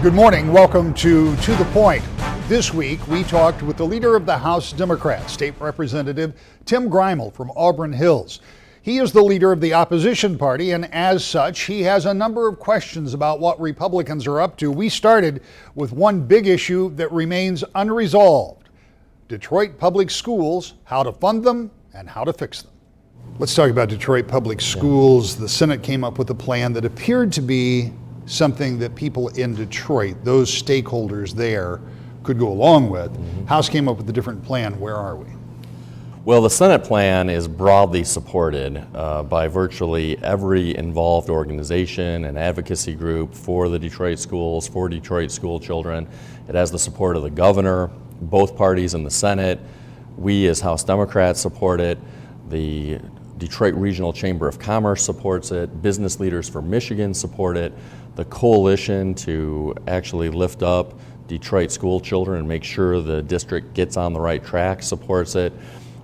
Good morning. Welcome to the Point. This week, we talked with the leader of the House Democrats, State Representative Tim Greimel from Auburn Hills. He is the leader of the opposition party, and as such, he has a number of questions about what Republicans are up to. We started with one big issue that remains unresolved: Detroit public schools, how to fund them and how to fix them. Let's talk about Detroit public schools. The Senate came up with a plan that appeared to be something that people in Detroit, those stakeholders there, could go along with. House came up with a different plan. Where are we? Well, the Senate plan is broadly supported by virtually every involved organization and advocacy group for the Detroit schools, for Detroit school children. It has the support of the governor, both parties in the Senate. We as House Democrats support it. The Detroit Regional Chamber of Commerce supports it. Business Leaders for Michigan support it. The coalition to actually lift up Detroit school children and make sure the district gets on the right track supports it.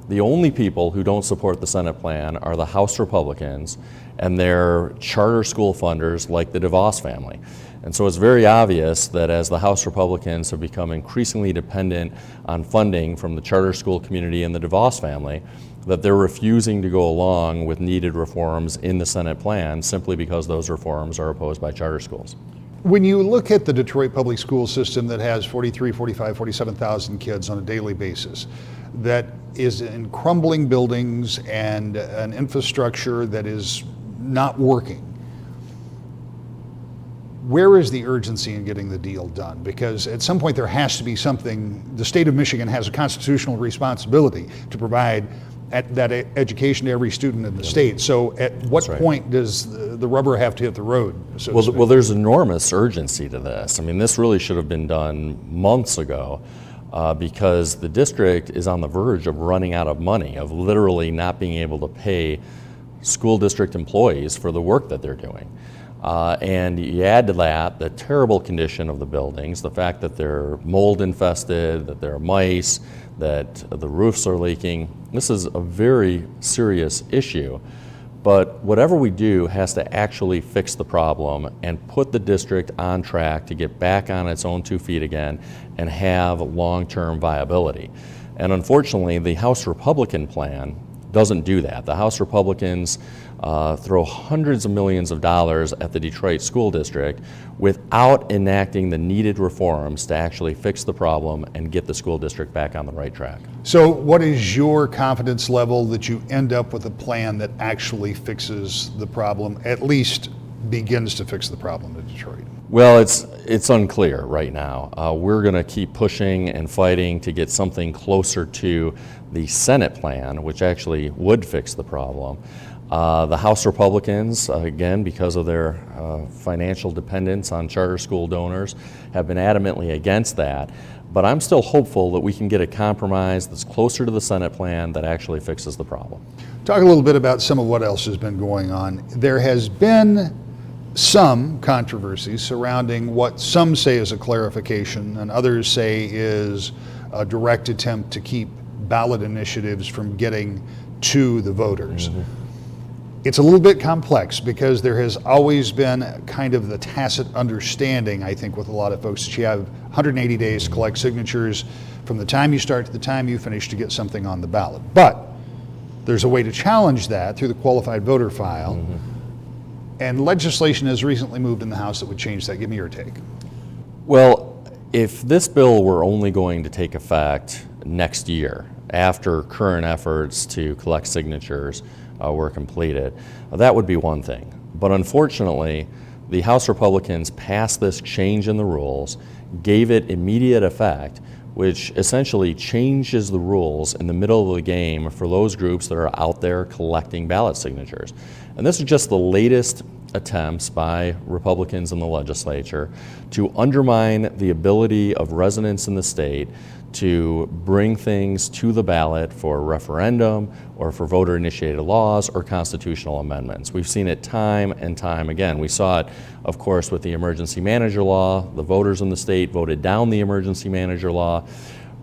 The only people who don't support the Senate plan are the House Republicans and their charter school funders like the DeVos family. And so it's very obvious that as the House Republicans have become increasingly dependent on funding from the charter school community and the DeVos family, that they're refusing to go along with needed reforms in the Senate plan simply because those reforms are opposed by charter schools. When you look at the Detroit public school system that has 43, 45, 47,000 kids on a daily basis, that is in crumbling buildings and an infrastructure that is not working, where is the urgency in getting the deal done? Because at some point there has to be something. The state of Michigan has a constitutional responsibility to provide that education to every student in the state. So at what point does the rubber have to hit the road? Well, there's enormous urgency to this. I mean, this really should have been done months ago because the district is on the verge of running out of money, of literally not being able to pay school district employees for the work that they're doing. And you add to that the terrible condition of the buildings, the fact that they're mold infested, that there are mice, that the roofs are leaking. This is a very serious issue. But whatever we do has to actually fix the problem and put the district on track to get back on its own 2 feet again and have long-term viability. And unfortunately, the House Republican plan doesn't do that. The House Republicans throw hundreds of millions of dollars at the Detroit school district without enacting the needed reforms to actually fix the problem and get the school district back on the right track. So what is your confidence level that you end up with a plan that actually fixes the problem, at least begins to fix the problem in Detroit? Well, it's unclear right now. We're going to keep pushing and fighting to get something closer to the Senate plan, which actually would fix the problem. The House Republicans, again, because of their financial dependence on charter school donors, have been adamantly against that. But I'm still hopeful that we can get a compromise that's closer to the Senate plan that actually fixes the problem. Talk a little bit about some of what else has been going on. There has been some controversy surrounding what some say is a clarification and others say is a direct attempt to keep ballot initiatives from getting to the voters. It's a little bit complex because there has always been kind of the tacit understanding, I think, with a lot of folks that you have 180 days to collect signatures from the time you start to the time you finish to get something on the ballot. But there's a way to challenge that through the qualified voter file. And legislation has recently moved in the House that would change that. Give me your take. Well, if this bill were only going to take effect next year, after current efforts to collect signatures were completed, that would be one thing. But unfortunately, the House Republicans passed this change in the rules, gave it immediate effect, which essentially changes the rules in the middle of the game for those groups that are out there collecting ballot signatures. And this is just the latest attempts by Republicans in the legislature to undermine the ability of residents in the state to bring things to the ballot for referendum or for voter-initiated laws or constitutional amendments. We've seen it time and time again. We saw it, of course, with the emergency manager law. The voters in the state voted down the emergency manager law.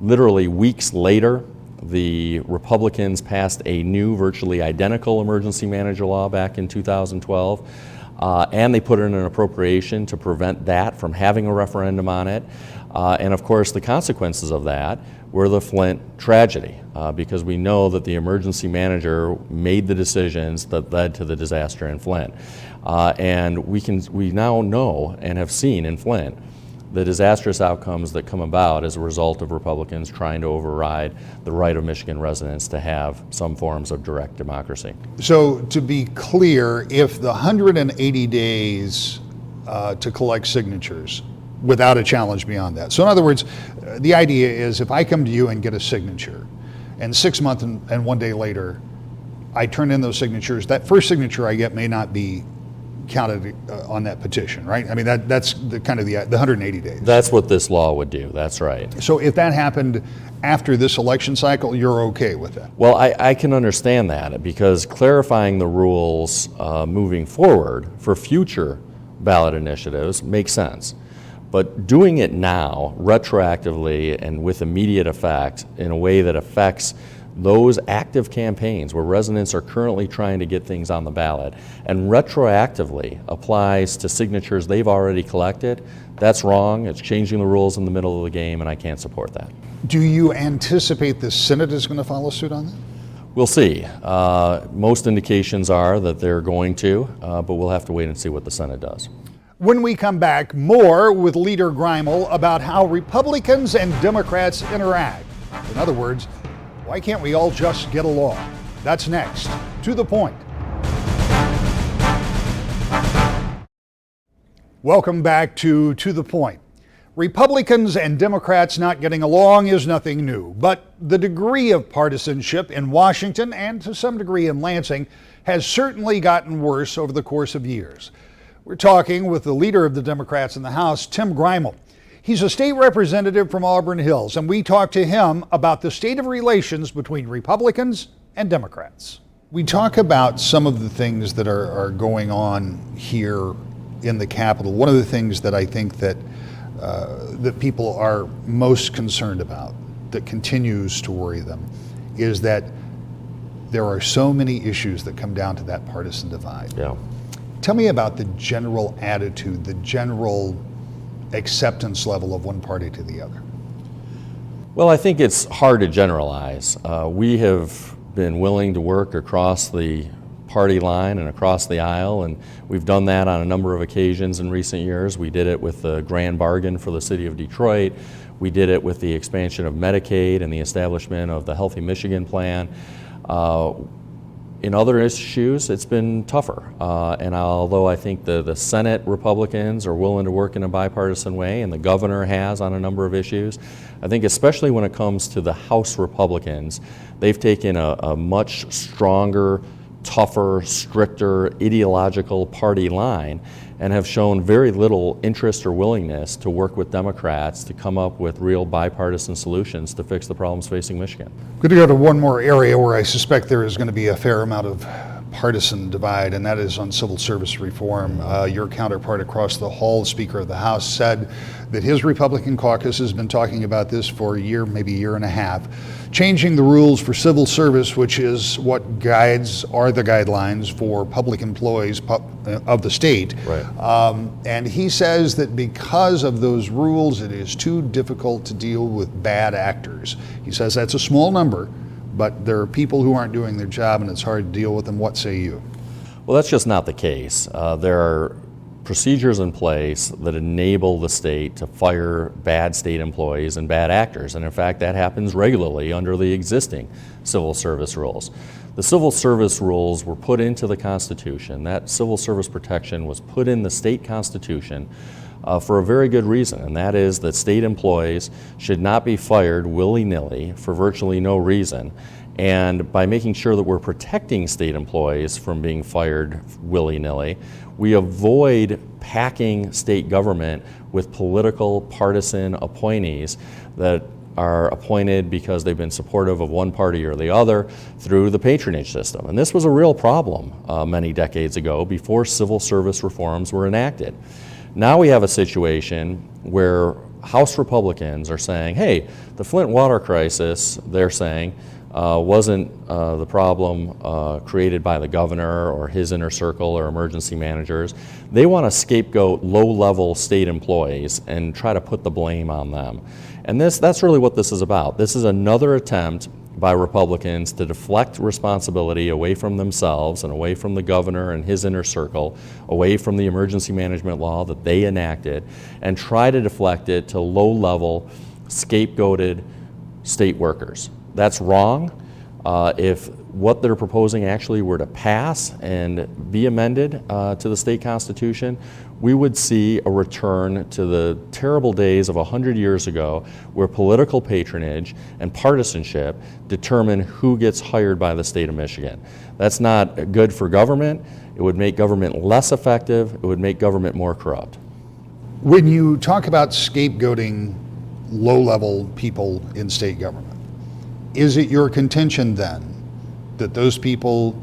Literally weeks later, the Republicans passed a new, virtually identical emergency manager law back in 2012. and they put in an appropriation to prevent that from having a referendum on it. And of course, the consequences of that were the Flint tragedy, because we know that the emergency manager made the decisions that led to the disaster in Flint. And we now know and have seen in Flint the disastrous outcomes that come about as a result of Republicans trying to override the right of Michigan residents to have some forms of direct democracy. So to be clear, if the 180 days to collect signatures without a challenge beyond that. So in other words, the idea is if I come to you and get a signature, and 6 months and 1 day later, I turn in those signatures, that first signature I get may not be counted on that petition, right? I mean, that's the kind of the 180 days. That's what this law would do, that's right. So if that happened after this election cycle, you're okay with that? Well, I can understand that, because clarifying the rules moving forward for future ballot initiatives makes sense. But doing it now, retroactively and with immediate effect, in a way that affects those active campaigns where residents are currently trying to get things on the ballot, and retroactively applies to signatures they've already collected, that's wrong. It's changing the rules in the middle of the game, and I can't support that. Do you anticipate the Senate is going to follow suit on that? We'll see. Most indications are that they're going to, but we'll have to wait and see what the Senate does. When we come back, more with Leader Greimel about how Republicans and Democrats interact. In other words, why can't we all just get along? That's next. To the Point. Welcome back to the Point. Republicans and Democrats not getting along is nothing new, but the degree of partisanship in Washington and to some degree in Lansing has certainly gotten worse over the course of years. We're talking with the leader of the Democrats in the House, Tim Greimel. He's a state representative from Auburn Hills, and we talked to him about the state of relations between Republicans and Democrats. We talk about some of the things that are going on here in the Capitol. One of the things that I think that people are most concerned about, that continues to worry them, is that there are so many issues that come down to that partisan divide. Yeah. Tell me about the general attitude, the general acceptance level of one party to the other. Well, I think it's hard to generalize. We have been willing to work across the party line and across the aisle, and we've done that on a number of occasions in recent years. We did it with the grand bargain for the city of Detroit. We did it with the expansion of Medicaid and the establishment of the Healthy Michigan Plan. In other issues, it's been tougher. And although I think the Senate Republicans are willing to work in a bipartisan way, and the governor has on a number of issues, I think especially when it comes to the House Republicans, they've taken a much stronger, tougher, stricter, ideological party line and have shown very little interest or willingness to work with Democrats to come up with real bipartisan solutions to fix the problems facing Michigan. Good to go to one more area where I suspect there is going to be a fair amount of partisan divide, and that is on civil service reform. Your counterpart across the hall, Speaker of the House, said that his Republican caucus has been talking about this for a year, maybe a year and a half, changing the rules for civil service, which is what are the guidelines for public employees of the state. Right. And he says that because of those rules, it is too difficult to deal with bad actors. He says that's a small number, but there are people who aren't doing their job and it's hard to deal with them. What say you? Well, that's just not the case. There are procedures in place that enable the state to fire bad state employees and bad actors. And in fact, that happens regularly under the existing civil service rules. The civil service rules were put into the Constitution. That civil service protection was put in the state constitution for a very good reason, and that is that state employees should not be fired willy-nilly for virtually no reason. And by making sure that we're protecting state employees from being fired willy-nilly, we avoid packing state government with political partisan appointees that are appointed because they've been supportive of one party or the other through the patronage system. And this was a real problem many decades ago before civil service reforms were enacted. Now we have a situation where House Republicans are saying, hey, the Flint water crisis, they're saying, wasn't the problem created by the governor or his inner circle or emergency managers. They want to scapegoat low-level state employees and try to put the blame on them. And that's really what this is about. This is another attempt by Republicans to deflect responsibility away from themselves and away from the governor and his inner circle, away from the emergency management law that they enacted, and try to deflect it to low-level, scapegoated state workers. That's wrong. If what they're proposing actually were to pass and be amended to the state constitution, we would see a return to the terrible days of 100 years ago where political patronage and partisanship determine who gets hired by the state of Michigan. That's not good for government. It would make government less effective. It would make government more corrupt. When you talk about scapegoating low-level people in state government, is it your contention then that those people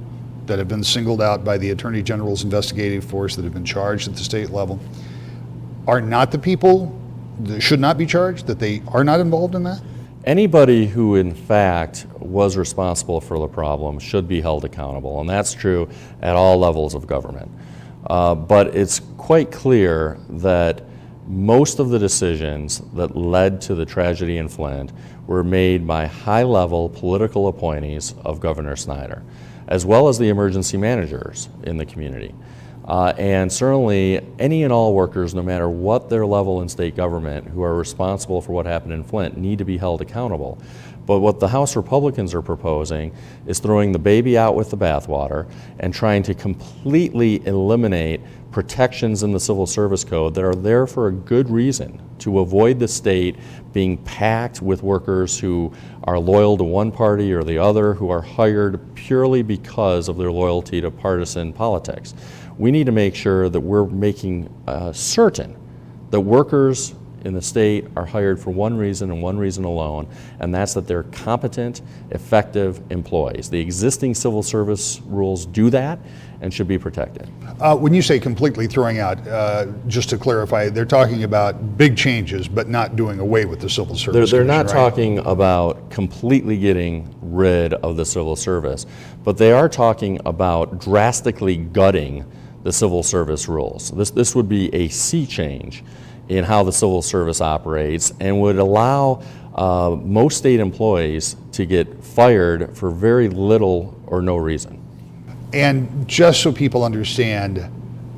that have been singled out by the Attorney General's investigative force, that have been charged at the state level, are not the people that should not be charged, that they are not involved in that? Anybody who in fact was responsible for the problem should be held accountable, and that's true at all levels of government. But it's quite clear that most of the decisions that led to the tragedy in Flint were made by high-level political appointees of Governor Snyder, as well as the emergency managers in the community. And certainly any and all workers, no matter what their level in state government, who are responsible for what happened in Flint, need to be held accountable. But what the House Republicans are proposing is throwing the baby out with the bathwater and trying to completely eliminate protections in the Civil Service Code that are there for a good reason, to avoid the state being packed with workers who are loyal to one party or the other, who are hired purely because of their loyalty to partisan politics. We need to make sure that we're making certain that workers in the state are hired for one reason and one reason alone, and that's that they're competent, effective employees. The existing civil service rules do that and should be protected. When you say completely throwing out, just to clarify, they're talking about big changes, but not doing away with the civil service. They're not right? talking about completely getting rid of the civil service, but they are talking about drastically gutting the civil service rules. This would be a sea change in how the civil service operates and would allow most state employees to get fired for very little or no reason. And just so people understand,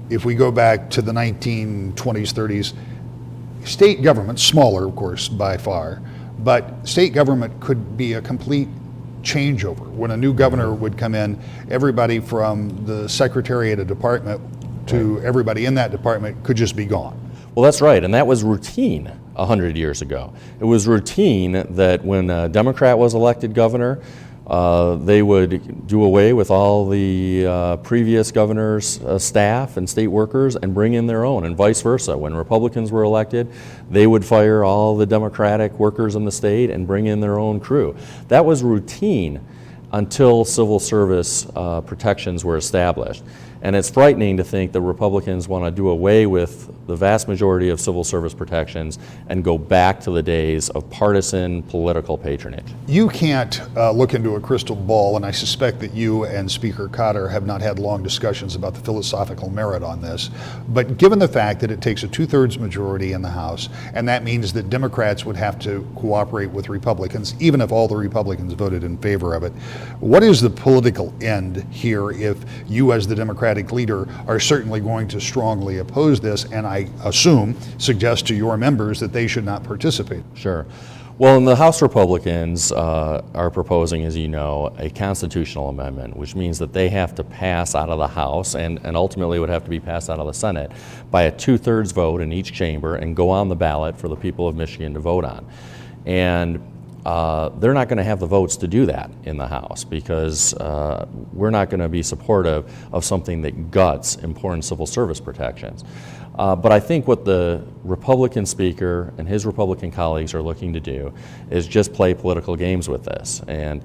if we go back to the 1920s, 30s, state government, smaller of course by far, but state government could be a complete changeover. When a new governor would come in, everybody from the secretary at a department to everybody in that department could just be gone. Well, that's right, and that was routine 100 years ago. It was routine that when a Democrat was elected governor, they would do away with all the previous governor's staff and state workers and bring in their own, and vice versa. When Republicans were elected, they would fire all the Democratic workers in the state and bring in their own crew. That was routine until civil service protections were established. And it's frightening to think that Republicans want to do away with the vast majority of civil service protections and go back to the days of partisan political patronage. You can't look into a crystal ball, and I suspect that you and Speaker Cotter have not had long discussions about the philosophical merit on this. But given the fact that it takes a 2/3 majority in the House, and that means that Democrats would have to cooperate with Republicans, even if all the Republicans voted in favor of it, what is the political end here if you as the Democratic leader are certainly going to strongly oppose this, and I assume suggest to your members that they should not participate? Sure. Well, and the House Republicans are proposing, as you know, a constitutional amendment, which means that they have to pass out of the House and ultimately would have to be passed out of the Senate by a 2/3 vote in each chamber and go on the ballot for the people of Michigan to vote on. And they're not going to have the votes to do that in the House because we're not going to be supportive of something that guts important civil service protections. But I think what the Republican Speaker and his Republican colleagues are looking to do is just play political games with this. And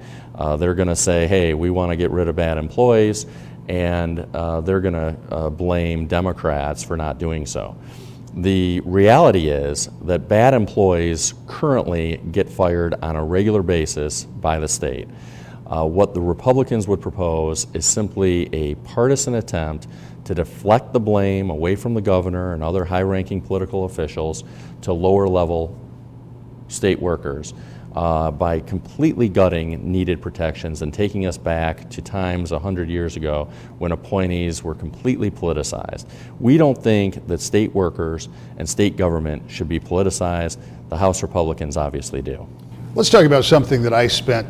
they're going to say, hey, we want to get rid of bad employees, and they're going to blame Democrats for not doing so. The reality is that bad employees currently get fired on a regular basis by the state. What the Republicans would propose is simply a partisan attempt to deflect the blame away from the governor and other high-ranking political officials to lower-level state workers by completely gutting needed protections and taking us back to times 100 years ago when appointees were completely politicized. We don't think that state workers and state government should be politicized. The House Republicans obviously do. Let's talk about something that I spent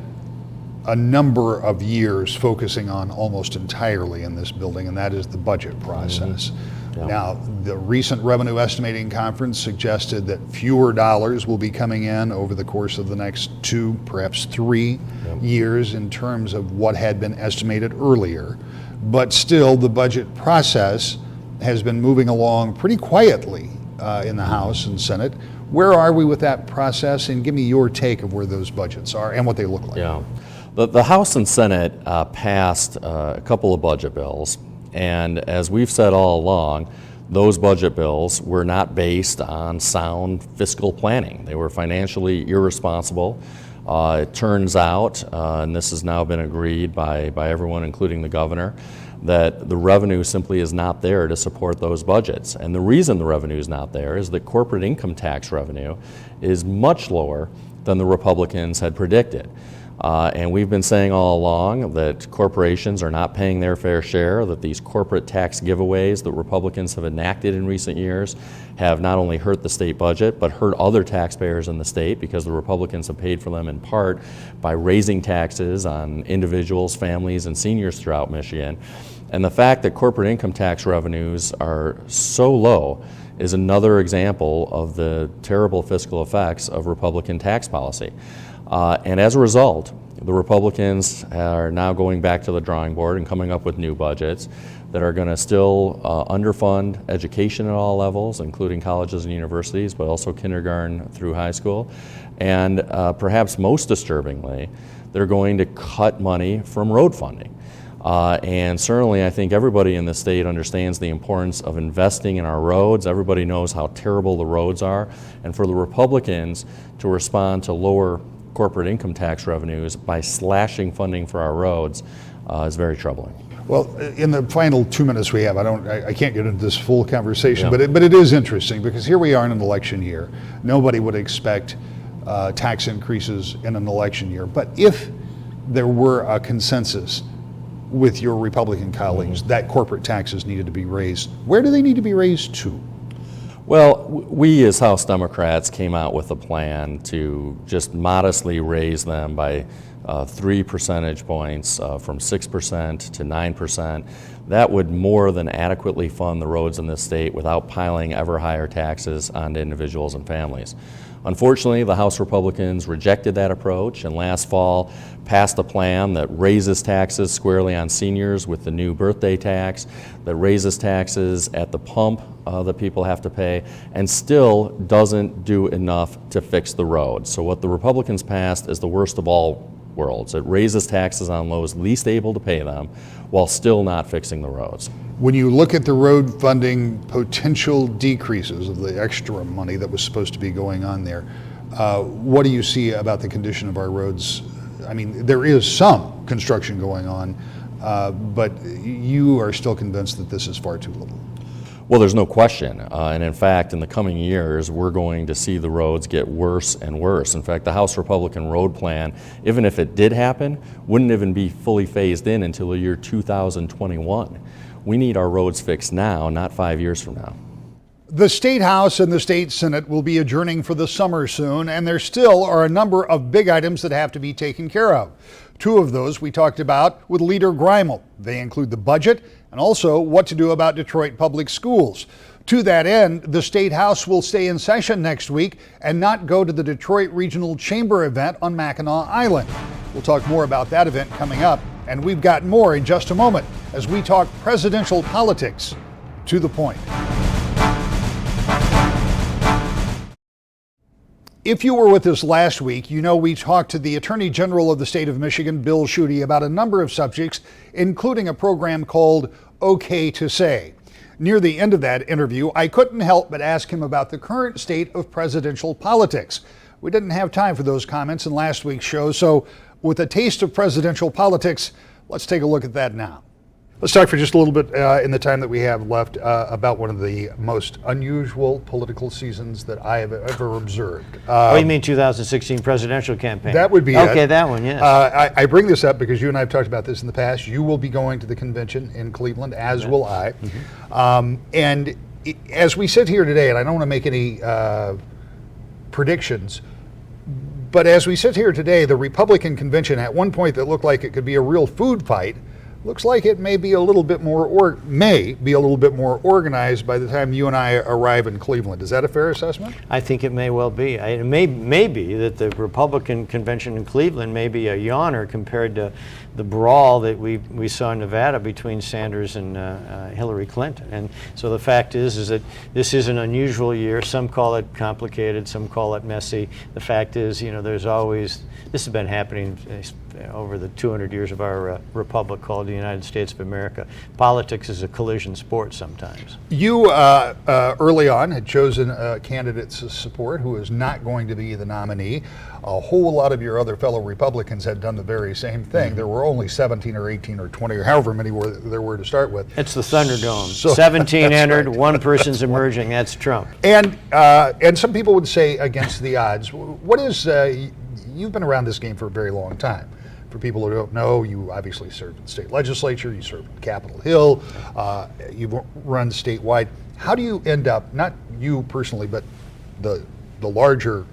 a number of years focusing on almost entirely in this building, and that is the budget process. Yeah. Now, the recent revenue estimating conference suggested that fewer dollars will be coming in over the course of the next 2, perhaps 3 years in terms of what had been estimated earlier. But still, the budget process has been moving along pretty quietly in the House and Senate. Where are we with that process? And give me your take of where those budgets are and what they look like. Yeah. The House and Senate passed a couple of budget bills, and as we've said all along, those budget bills were not based on sound fiscal planning. They were financially irresponsible. It turns out, and this has now been agreed by everyone, including the governor, that the revenue simply is not there to support those budgets. And the reason the revenue is not there is that corporate income tax revenue is much lower than the Republicans had predicted. And we've been saying all along that corporations are not paying their fair share, that these corporate tax giveaways that Republicans have enacted in recent years have not only hurt the state budget, but hurt other taxpayers in the state because the Republicans have paid for them in part by raising taxes on individuals, families, and seniors throughout Michigan. And the fact that corporate income tax revenues are so low is another example of the terrible fiscal effects of Republican tax policy. And as a result, the Republicans are now going back to the drawing board and coming up with new budgets that are going to still underfund education at all levels, including colleges and universities, but also kindergarten through high school. And perhaps most disturbingly, they're going to cut money from road funding. And certainly I think everybody in the state understands the importance of investing in our roads. Everybody knows how terrible the roads are. And for the Republicans to respond to lower corporate income tax revenues by slashing funding for our roads is very troubling. Well, in the final 2 minutes we have, I can't get into this full conversation, Yeah. but it is interesting because here we are in an election year. Nobody would expect tax increases in an election year. But if there were a consensus with your Republican colleagues that corporate taxes needed to be raised, where do they need to be raised to? Well, we as House Democrats came out with a plan to just modestly raise them by 3 percentage points from 6% to 9%. That would more than adequately fund the roads in this state without piling ever higher taxes onto individuals and families. Unfortunately, the House Republicans rejected that approach and last fall passed a plan that raises taxes squarely on seniors with the new birthday tax, that raises taxes at the pump that people have to pay, and still doesn't do enough to fix the roads. So what the Republicans passed is the worst of all worlds. It raises taxes on those least able to pay them while still not fixing the roads. When you look at the road funding potential decreases of the extra money that was supposed to be going on there, what do you see about the condition of our roads? I mean, there is some construction going on, but you are still convinced that this is far too little. Well, there's no question. And in fact, in the coming years, we're going to see the roads get worse and worse. In fact, the House Republican road plan, even if it did happen, wouldn't even be fully phased in until the year 2021. We need our roads fixed now, not 5 years from now. The State House and the State Senate will be adjourning for the summer soon, and there still are a number of big items that have to be taken care of. 2 of those we talked about with Leader Greimel. They include the budget and also what to do about Detroit public schools. To that end, the State House will stay in session next week and not go to the Detroit Regional Chamber event on Mackinac Island. We'll talk more about that event coming up, and we've got more in just a moment as we talk presidential politics to the point. If you were with us last week, you know we talked to the Attorney General of the state of Michigan, Bill Schuette, about a number of subjects, including a program called OK to Say. Near the end of that interview, I couldn't help but ask him about the current state of presidential politics. We didn't have time for those comments in last week's show, so with a taste of presidential politics, let's take a look at that now. Let's talk for just a little bit in the time that we have left about one of the most unusual political seasons that I have ever observed. You mean 2016 presidential campaign? That would be okay, it. That one, yes. I bring this up because you and I have talked about this in the past. You will be going to the convention in Cleveland, as will I. And as we sit here today, and I don't want to make any predictions, but as we sit here today, the Republican convention, at one point that looked like it could be a real food fight, looks like it may be a little bit more organized by the time you and I arrive in Cleveland. Is that a fair assessment? I think it may well be. It may be that the Republican convention in Cleveland may be a yawner compared to the brawl that we saw in Nevada between Sanders and Hillary Clinton. And so the fact is that this is an unusual year. Some call it complicated, some call it messy. The fact is, this has been happening over the 200 years of our republic called the United States of America. Politics is a collision sport sometimes. You early on had chosen a candidate to support who is not going to be the nominee. A whole lot of your other fellow Republicans had done the very same thing. There were only 17 or 18 or 20 or however many there were to start with. It's the Thunderdome. 17 entered, right. One person's emerging. That's Trump. And some people would say against the odds. What is, you've been around this game for a very long time. For people who don't know, you obviously served in the state legislature, you served in Capitol Hill, you've run statewide. How do you end up, not you personally, but the larger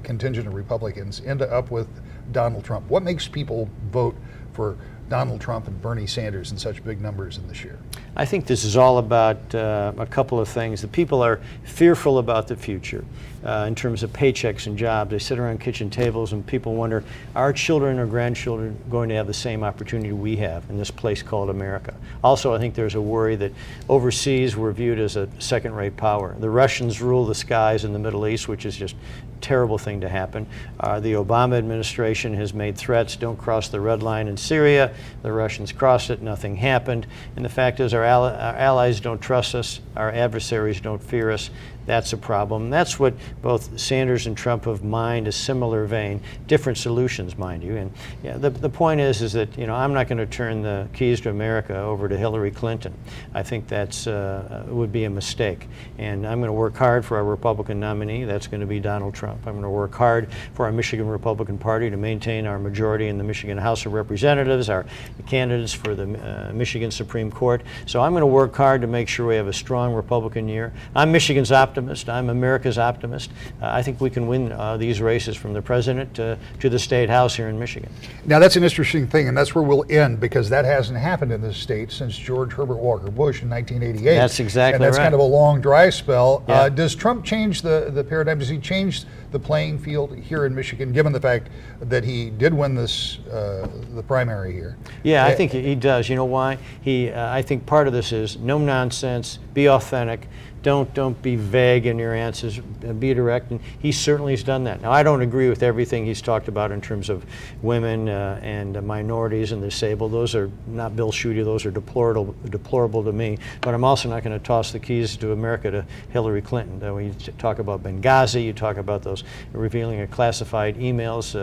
contingent of Republicans end up with Donald Trump? What makes people vote for Donald Trump and Bernie Sanders in such big numbers in this year? I think this is all about a couple of things. The people are fearful about the future in terms of paychecks and jobs. They sit around kitchen tables and people wonder, are children or grandchildren going to have the same opportunity we have in this place called America? Also, I think there's a worry that overseas we're viewed as a second-rate power. The Russians rule the skies in the Middle East, which is just a terrible thing to happen. The Obama administration has made threats, don't cross the red line in Syria. The Russians crossed it, nothing happened. And the fact is our allies don't trust us, our adversaries don't fear us. That's a problem. That's what both Sanders and Trump have mined, a similar vein, different solutions, mind you. And yeah, the point is that I'm not going to turn the keys to America over to Hillary Clinton. I think that's would be a mistake. And I'm going to work hard for our Republican nominee. That's going to be Donald Trump. I'm going to work hard for our Michigan Republican Party to maintain our majority in the Michigan House of Representatives, our candidates for the Michigan Supreme Court. So I'm going to work hard to make sure we have a strong Republican year. I'm Michigan's optimist. I'm America's optimist. I think we can win these races from the president to the state house here in Michigan. Now that's an interesting thing, and that's where we'll end, because that hasn't happened in this state since George Herbert Walker Bush in 1988. That's exactly right. And that's right. kind of a long dry spell. Yeah. Does Trump change the paradigm? Does he change the playing field here in Michigan, given the fact that he did win this the primary here? Yeah, I think he does. You know why? I think part of this is no nonsense, be authentic. Don't be vague in your answers, be direct, and he certainly has done that. Now, I don't agree with everything he's talked about in terms of women and minorities and the disabled. Those are not Bill Schuette, those are deplorable to me, but I'm also not going to toss the keys to America to Hillary Clinton. When you talk about Benghazi, you talk about those revealing of classified emails,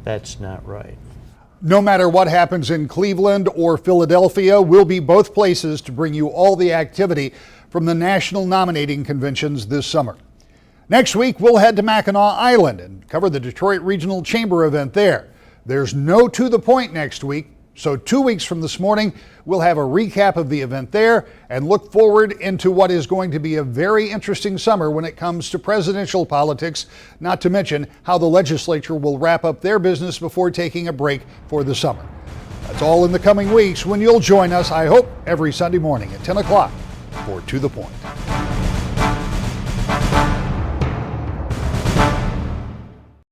that's not right. No matter what happens in Cleveland or Philadelphia, we'll be both places to bring you all the activity from the national nominating conventions this summer. Next week, we'll head to Mackinac Island and cover the Detroit Regional Chamber event there. There's no To the Point next week, so 2 weeks from this morning, we'll have a recap of the event there and look forward into what is going to be a very interesting summer when it comes to presidential politics, not to mention how the legislature will wrap up their business before taking a break for the summer. That's all in the coming weeks when you'll join us, I hope, every Sunday morning at 10 o'clock for To the Point.